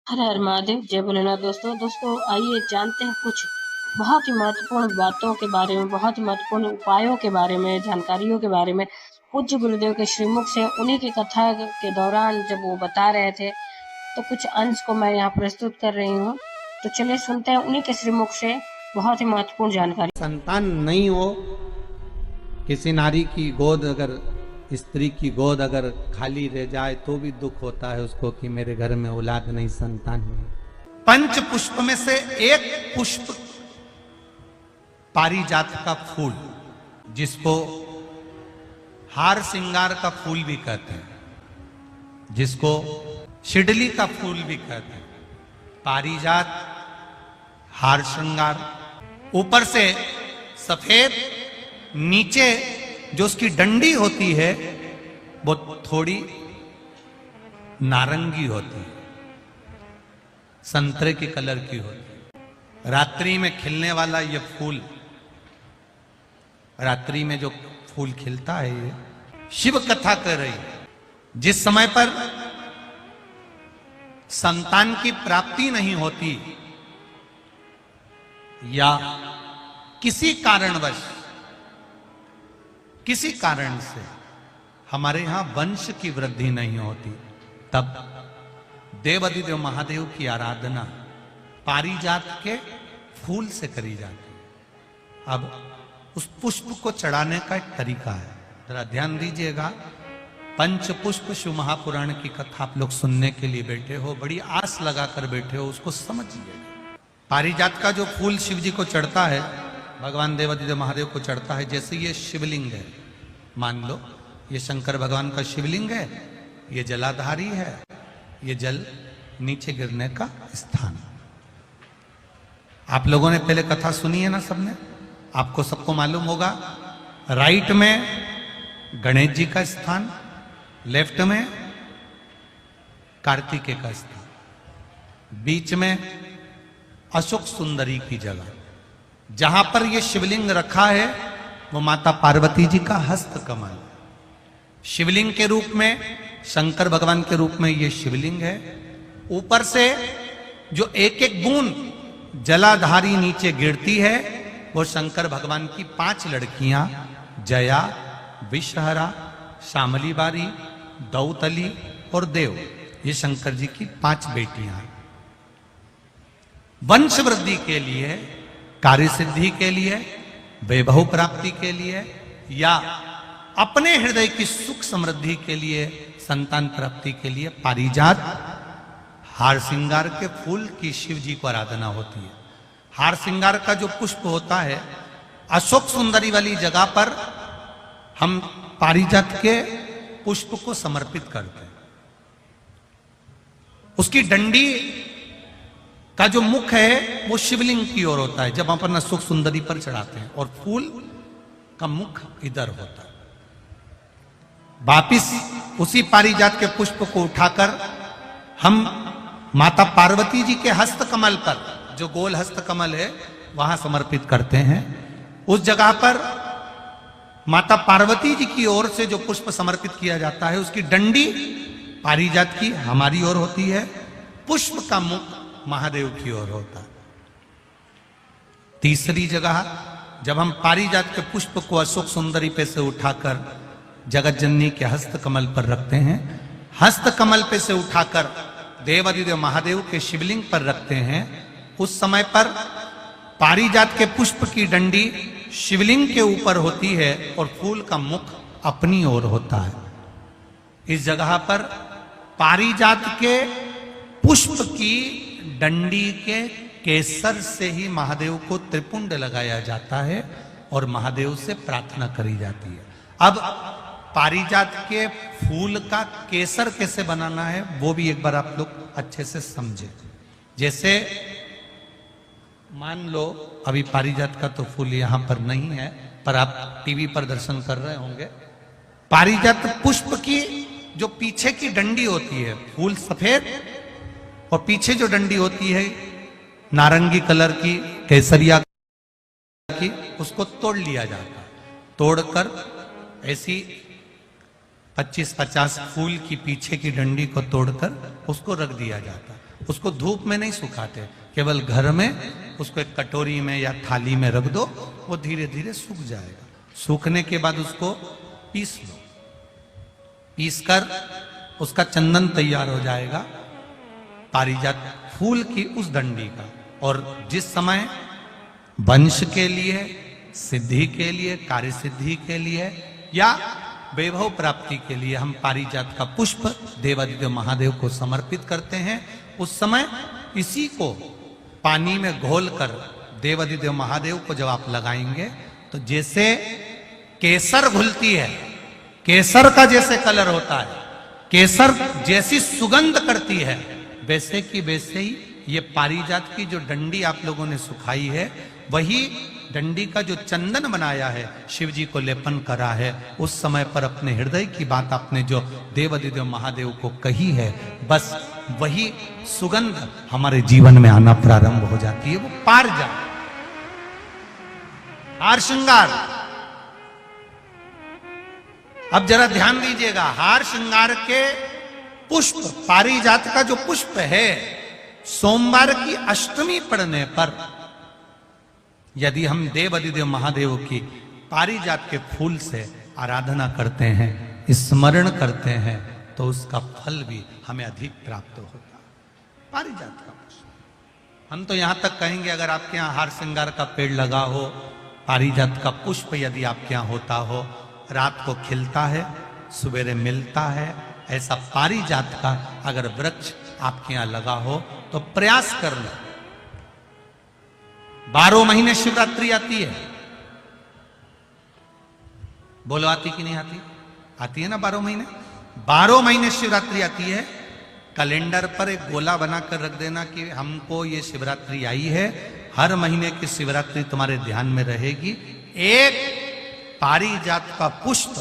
हर हर महादेव, जय भोलेनाथ। दोस्तों आइए जानते हैं कुछ बहुत ही महत्वपूर्ण बातों के बारे में, बहुत ही महत्वपूर्ण उपायों के बारे में, जानकारियों के बारे में। पूज्य गुरुदेव के श्रीमुख से उन्हीं की कथा के दौरान जब वो बता रहे थे, तो कुछ अंश को मैं यहाँ प्रस्तुत कर रही हूँ। तो चलिए सुनते हैं उन्हीं के श्रीमुख से बहुत ही महत्वपूर्ण जानकारी। संतान नहीं हो, किसी नारी की गोद अगर, स्त्री की गोद अगर खाली रह जाए तो भी दुख होता है उसको कि मेरे घर में औलाद नहीं, संतान नहीं। पंच पुष्प में से एक पुष्प पारिजात का फूल, जिसको हार श्रृंगार का फूल भी कहते हैं, जिसको शिडली का फूल भी कहते हैं। पारिजात, हार श्रृंगार, ऊपर से सफेद, नीचे जो उसकी डंडी होती है वो थोड़ी नारंगी होती है, संतरे के कलर की होती है। रात्रि में खिलने वाला ये फूल, रात्रि में जो फूल खिलता है, ये शिव कथा कर रही है। जिस समय पर संतान की प्राप्ति नहीं होती या किसी कारणवश, किसी कारण से हमारे यहां वंश की वृद्धि नहीं होती, तब देवाधिदेव महादेव की आराधना पारिजात के फूल से करी जाती है। अब उस पुष्प को चढ़ाने का एक तरीका है, जरा ध्यान दीजिएगा। पंच पुष्प शिव महापुराण की कथा आप लोग सुनने के लिए बैठे हो, बड़ी आस लगाकर बैठे हो, उसको समझिए। पारिजात का जो फूल शिव जी को चढ़ता है, भगवान देवाधिदेव महादेव को चढ़ता है, जैसे ये शिवलिंग है, मान लो ये शंकर भगवान का शिवलिंग है, ये जलाधारी है, ये जल नीचे गिरने का स्थान। आप लोगों ने पहले कथा सुनी है ना सबने, आपको सबको मालूम होगा। राइट में गणेश जी का स्थान, लेफ्ट में कार्तिकेय का स्थान, बीच में अशोक सुंदरी की जगह। जहां पर यह शिवलिंग रखा है वो माता पार्वती जी का हस्त कमल, शिवलिंग के रूप में, शंकर भगवान के रूप में यह शिवलिंग है। ऊपर से जो एक एक बूंद जलाधारी नीचे गिरती है वो शंकर भगवान की 5 लड़कियां, जया, विषहरा, शामली बारी, दौतली और देव, ये शंकर जी की 5 बेटियां हैं। वंश वृद्धि के लिए, कार्य सिद्धि के लिए, वैभव प्राप्ति के लिए, या अपने हृदय की सुख समृद्धि के लिए, संतान प्राप्ति के लिए पारिजात हार श्रृंगार के फूल की शिव जी को आराधना होती है। हार श्रृंगार का जो पुष्प होता है, अशोक सुंदरी वाली जगह पर हम पारिजात के पुष्प को समर्पित करते हैं। उसकी डंडी का जो मुख है वो शिवलिंग की ओर होता है जब अपन अशोक सुंदरी पर चढ़ाते हैं, और फूल का मुख इधर होता है। वापिस उसी पारिजात के पुष्प को उठाकर हम माता पार्वती जी के हस्त कमल पर, जो गोल हस्त कमल है, वहां समर्पित करते हैं। उस जगह पर माता पार्वती जी की ओर से जो पुष्प समर्पित किया जाता है, उसकी डंडी पारिजात की हमारी ओर होती है, पुष्प का मुख महादेव की ओर होता है। तीसरी जगह, जब हम पारिजात के पुष्प को अशोक सुंदरी पे से उठाकर जगत जननी के हस्त कमल पर रखते हैं, हस्त कमल पे से उठाकर देवाधिदेव महादेव के शिवलिंग पर रखते हैं, उस समय पर पारिजात के पुष्प की डंडी शिवलिंग के ऊपर होती है और फूल का मुख अपनी ओर होता है। इस जगह पर पारिजात के पुष्प की डंडी के केसर से ही महादेव को त्रिपुंड लगाया जाता है और महादेव से प्रार्थना करी जाती है। अब पारिजात के फूल का केसर कैसे बनाना है वो भी एक बार आप लोग अच्छे से समझे। जैसे मान लो अभी पारिजात का तो फूल यहां पर नहीं है, पर आप टीवी पर दर्शन कर रहे होंगे। पारिजात पुष्प की जो पीछे की डंडी होती है, फूल सफेद और पीछे जो डंडी होती है नारंगी कलर की, केसरिया की, उसको तोड़ लिया जाता है। तोड़कर ऐसी 25-50 फूल की पीछे की डंडी को तोड़कर उसको रख दिया जाता। उसको धूप में नहीं सुखाते, केवल घर में उसको एक कटोरी में या थाली में रख दो, वो धीरे धीरे सूख जाएगा। सूखने के बाद उसको पीस लो, पीस कर उसका चंदन तैयार हो जाएगा, पारिजात फूल की उस डंडी का। और जिस समय वंश के लिए, सिद्धि के लिए, कार्य सिद्धि के लिए या वैभव प्राप्ति के लिए हम पारिजात का पुष्प देवादिदेव महादेव को समर्पित करते हैं, उस समय इसी को पानी में घोलकर देवादिदेव महादेव को जब आप लगाएंगे तो जैसे केसर घुलती है, केसर का जैसे कलर होता है, केसर जैसी सुगंध करती है, वैसे की वैसे ही ये पारिजात की जो डंडी आप लोगों ने सुखाई है, वही डंडी का जो चंदन बनाया है, शिव जी को लेपन करा है, उस समय पर अपने हृदय की बात आपने जो देवादिदेव महादेव को कही है, बस वही सुगंध हमारे जीवन में आना प्रारंभ हो जाती है। वो पारिजात हार श्रृंगार। अब जरा ध्यान दीजिएगा, हार श्रृंगार के पुष्प, पारिजात का जो पुष्प है, सोमवार की अष्टमी पड़ने पर यदि हम देवादिदेव महादेव की पारिजात के फूल से आराधना करते हैं, स्मरण करते हैं, तो उसका फल भी हमें अधिक प्राप्त होता है। पारिजात का पुष्प, हम तो यहां तक कहेंगे अगर आपके यहां हार श्रृंगार का पेड़ लगा हो, पारिजात का पुष्प यदि आपके यहां होता हो, रात को खिलता है, सवेरे मिलता है, ऐसा पारिजात का अगर वृक्ष आपके यहां लगा हो तो प्रयास कर लो। 12 महीने शिवरात्रि आती है, बोलो आती कि नहीं आती? आती है ना 12 महीने। 12 महीने शिवरात्रि आती है। कैलेंडर पर एक गोला बनाकर रख देना कि हमको ये शिवरात्रि आई है, हर महीने की शिवरात्रि तुम्हारे ध्यान में रहेगी। एक पारिजात का पुष्प,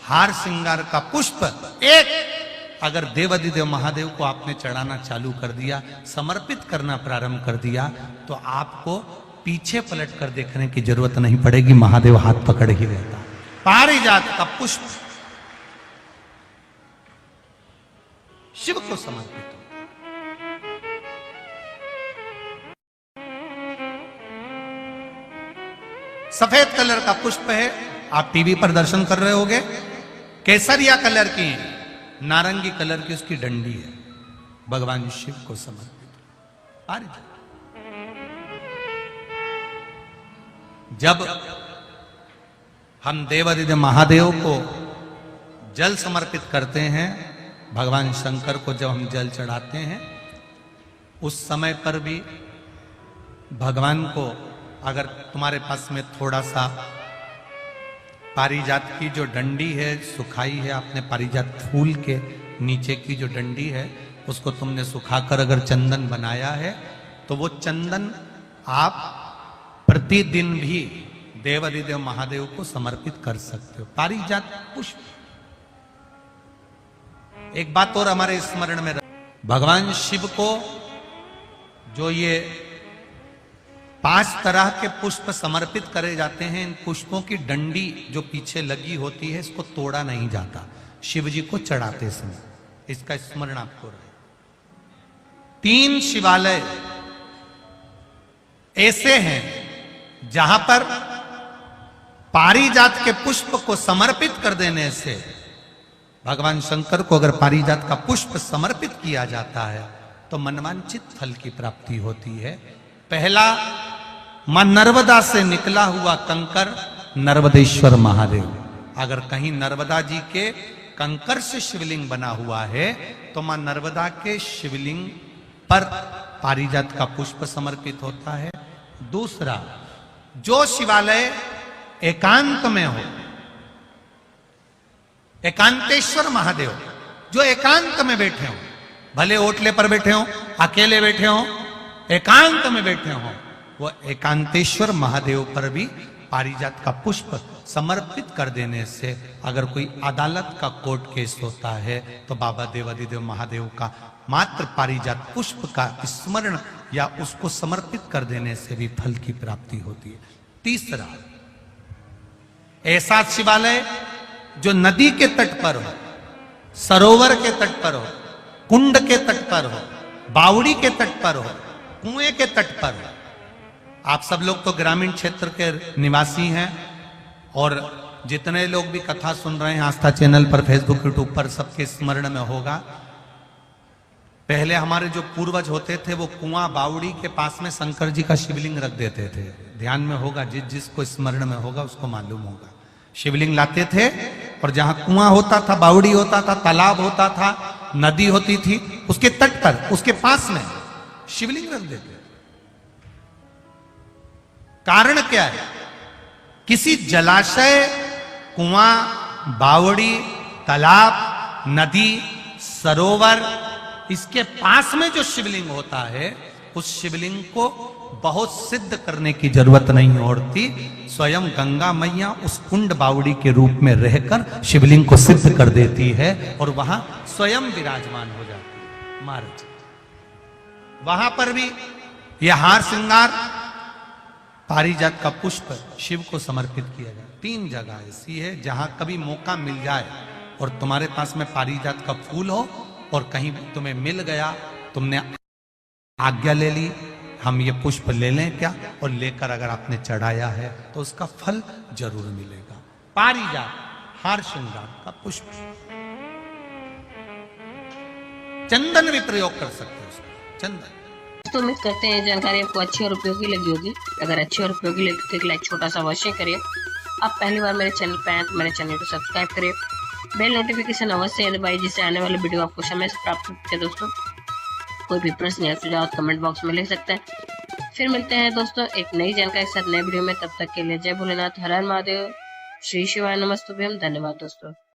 हार श्रृंगार का पुष्प, एक अगर देवादिदेव महादेव को आपने चढ़ाना चालू कर दिया, समर्पित करना प्रारंभ कर दिया, तो आपको पीछे पलट कर देखने की जरूरत नहीं पड़ेगी, महादेव हाथ पकड़ ही रहता। पारिजात का पुष्प शिव को समर्पित हो। सफेद कलर का पुष्प है, आप टीवी पर दर्शन कर रहे होंगे, केसरिया कलर की, नारंगी कलर की उसकी डंडी है, भगवान शिव को समर्पित पारिजात। जब हम देवादिदेव महादेव को जल समर्पित करते हैं, भगवान शंकर को जब हम जल चढ़ाते हैं, उस समय पर भी भगवान को, अगर तुम्हारे पास में थोड़ा सा पारिजात की जो डंडी है सुखाई है, आपने पारिजात फूल के नीचे की जो डंडी है उसको तुमने सुखाकर अगर चंदन बनाया है, तो वो चंदन आप प्रतिदिन भी देवादिदेव महादेव को समर्पित कर सकते हो। पारिजात पुष्प। एक बात और हमारे स्मरण में, भगवान शिव को जो ये 5 तरह के पुष्प समर्पित करे जाते हैं, इन पुष्पों की डंडी जो पीछे लगी होती है, इसको तोड़ा नहीं जाता शिव जी को चढ़ाते समय, इसका स्मरण आपको रहे। 3 शिवालय ऐसे हैं जहां पर पारिजात के पुष्प को समर्पित कर देने से, भगवान शंकर को अगर पारिजात का पुष्प समर्पित किया जाता है तो मनवांचित फल की प्राप्ति होती है। पहला, मां नर्मदा से निकला हुआ कंकर नर्मदेश्वर महादेव। अगर कहीं नर्मदा जी के कंकर से शिवलिंग बना हुआ है तो मां नर्मदा के शिवलिंग पर पारिजात का पुष्प समर्पित होता है। दूसरा, जो शिवालय एकांत में हो, एकांतेश्वर महादेव जो एकांत में बैठे हो, भले ओटले पर बैठे हो, अकेले बैठे हो, एकांत में बैठे हो, वो एकांतेश्वर महादेव पर भी पारिजात का पुष्प समर्पित कर देने से, अगर कोई अदालत का कोर्ट केस होता है तो बाबा देवादिदेव महादेव का मात्र पारिजात पुष्प का स्मरण या उसको समर्पित कर देने से भी फल की प्राप्ति होती है। तीसरा, ऐसा शिवालय जो नदी के तट पर हो, सरोवर के तट पर हो, कुंड के तट पर हो, बावड़ी के तट पर हो, कुएं के तट पर हो। आप सब लोग तो ग्रामीण क्षेत्र के निवासी हैं और जितने लोग भी कथा सुन रहे हैं आस्था चैनल पर, फेसबुक, यूट्यूब पर, सबके स्मरण में होगा, पहले हमारे जो पूर्वज होते थे वो कुआं बावड़ी के पास में शंकर जी का शिवलिंग रख देते थे। ध्यान में होगा, जिसको स्मरण में होगा उसको मालूम होगा। शिवलिंग लाते थे और जहां कुआं होता था, बावड़ी होता था, तालाब होता था, नदी होती थी, उसके तट पर, उसके पास में शिवलिंग रख देते। कारण क्या है? किसी जलाशय, कुआं, बावड़ी, तालाब, नदी, सरोवर, इसके पास में जो शिवलिंग होता है उस शिवलिंग को बहुत सिद्ध करने की जरूरत नहीं होती। स्वयं गंगा मैया उस कुंड बावड़ी के रूप में रहकर शिवलिंग को सिद्ध कर देती है और वहां स्वयं विराजमान हो जाती है महाराज। वहां पर भी यह हार श्रृंगार, पारिजात का पुष्प शिव को समर्पित किया जाए। 3 जगह ऐसी है जहां कभी मौका मिल जाए और तुम्हारे पास में पारिजात का फूल हो और कहीं तुम्हें मिल गया, तुमने आज्ञा ले ली, हम ये पुष्प ले लें क्या, और लेकर अगर आपने चढ़ाया है तो उसका फल जरूर मिलेगा। पारिजात, हार श्रृंगार का पुष्प। चंदन भी प्रयोग कर सकते हैं उसका, चंदन। तो उम्मीद करते हैं जानकारी आपको अच्छी और उपयोगी लगी होगी। अगर अच्छी और उपयोगी लगी तो एक लाइक छोटा सा अवश्य करिए। आप पहली बार मेरे चैनल पर आए तो मेरे चैनल को सब्सक्राइब करिए, बेल नोटिफिकेशन अवश्य दबाइए जिससे आने वाले वीडियो आपको समय से प्राप्त होते हैं। दोस्तों कोई भी प्रश्न या सुझाव कमेंट बॉक्स में लिख सकते हैं। फिर मिलते हैं दोस्तों एक नई जानकारी के साथ नए वीडियो में। तब तक के लिए जय भोलेनाथ, हर हर महादेव, श्री शिवाय नमस्तुभ्यम। धन्यवाद दोस्तों।